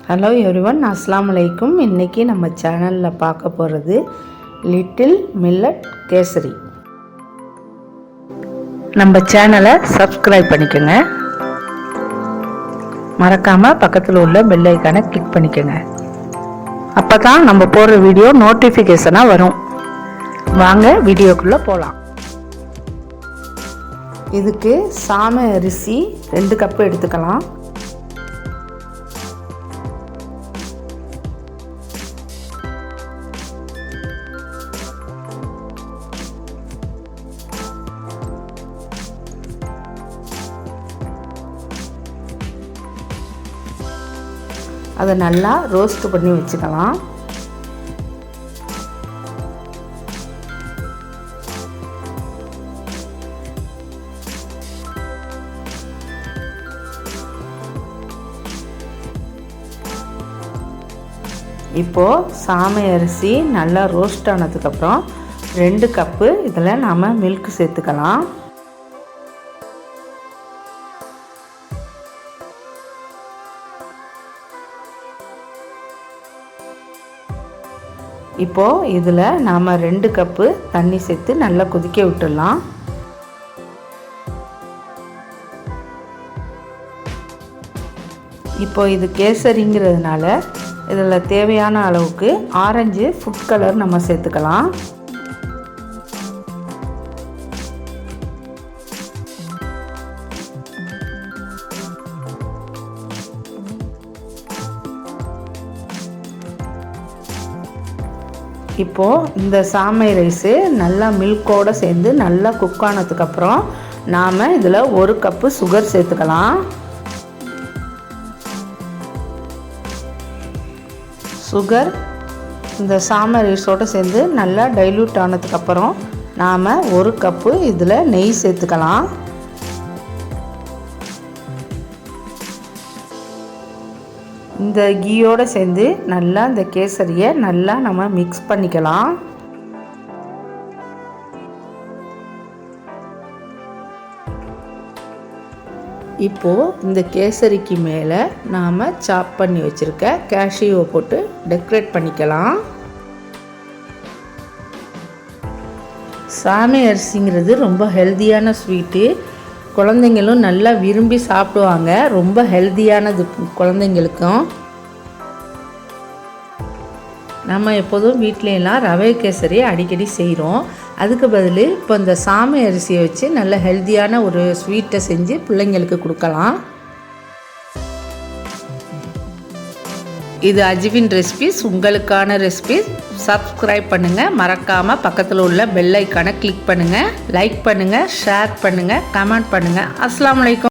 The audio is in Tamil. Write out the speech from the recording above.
ஹலோ எவ்ரிவன், அஸ்ஸலாமு அலைக்கும். இன்றைக்கி நம்ம சேனலில் பார்க்க போகிறது லிட்டில் மில்லட் கேசரி. நம்ம சேனலை சப்ஸ்கிரைப் பண்ணிக்கோங்க. மறக்காமல் பக்கத்தில் உள்ள பெல் ஐக்கானை கிளிக் பண்ணிக்கோங்க. அப்போ தான் நம்ம போடுற வீடியோ நோட்டிஃபிகேஷனாக வரும். வாங்க வீடியோக்குள்ளே போகலாம். இதுக்கு சாமை அரிசி 2 கப்பு எடுத்துக்கலாம். அதை நல்லா ரோஸ்ட் பண்ணி வச்சுக்கலாம். இப்போது சாமை அரிசி நல்லா ரோஸ்ட் ஆனதுக்கப்புறம் 2 கப்பு இதில் நாம் மில்க் சேர்த்துக்கலாம். இப்போது இதில் நாம் 2 கப்பு தண்ணி சேர்த்து நல்லா கொதிக்க விட்டுடலாம். இப்போது இது கேசரிங்கிறதுனால இதில் தேவையான அளவுக்கு ஆரஞ்சு ஃபுட் கலர் நம்ம சேர்த்துக்கலாம். இப்போது இந்த சாமை ரைஸு நல்லா மில்கோடு சேர்ந்து நல்லா குக் ஆனதுக்கப்புறம் நாம் இதில் 1 கப்பு சுகர் சேர்த்துக்கலாம். சுகர் இந்த சாமை ரைஸோடு சேர்ந்து நல்லா டைல்யூட் ஆனதுக்கப்புறம் நாம் 1 கப்பு இதில் நெய் சேர்த்துக்கலாம். இந்த கீயோடு சேர்ந்து நல்லா இந்த கேசரியை நல்லா நம்ம மிக்ஸ் பண்ணிக்கலாம். இப்போது இந்த கேசரிக்கு மேலே நாம் சாப் பண்ணி வச்சுருக்க கேஷ்யூவை போட்டு டெக்கரேட் பண்ணிக்கலாம். சாமை அரிசிங்கிறது ரொம்ப ஹெல்த்தியான ஸ்வீட்டு. குழந்தைங்களும் நல்லா விரும்பி சாப்பிடுவாங்க. ரொம்ப ஹெல்த்தியானது குழந்தைங்களுக்கும். நம்ம எப்போதும் வீட்லையெல்லாம் ரவை கேசரி அடிக்கடி செய்கிறோம். அதுக்கு பதில் இப்போ இந்த சாமை அரிசியை வச்சு நல்ல ஹெல்த்தியான ஒரு ஸ்வீட்டை செஞ்சு பிள்ளைங்களுக்கு கொடுக்கலாம். இது அஜ்வின் ரெசிபீஸ், உங்களுக்கான ரெசிபீஸ். சப்ஸ்கிரைப் பண்ணுங்கள். மறக்காமல் பக்கத்தில் உள்ள பெல் ஐக்கானை கிளிக் பண்ணுங்கள். லைக் பண்ணுங்கள், ஷேர் பண்ணுங்கள், கமெண்ட் பண்ணுங்கள். அஸ்ஸலாமு அலைக்கும்.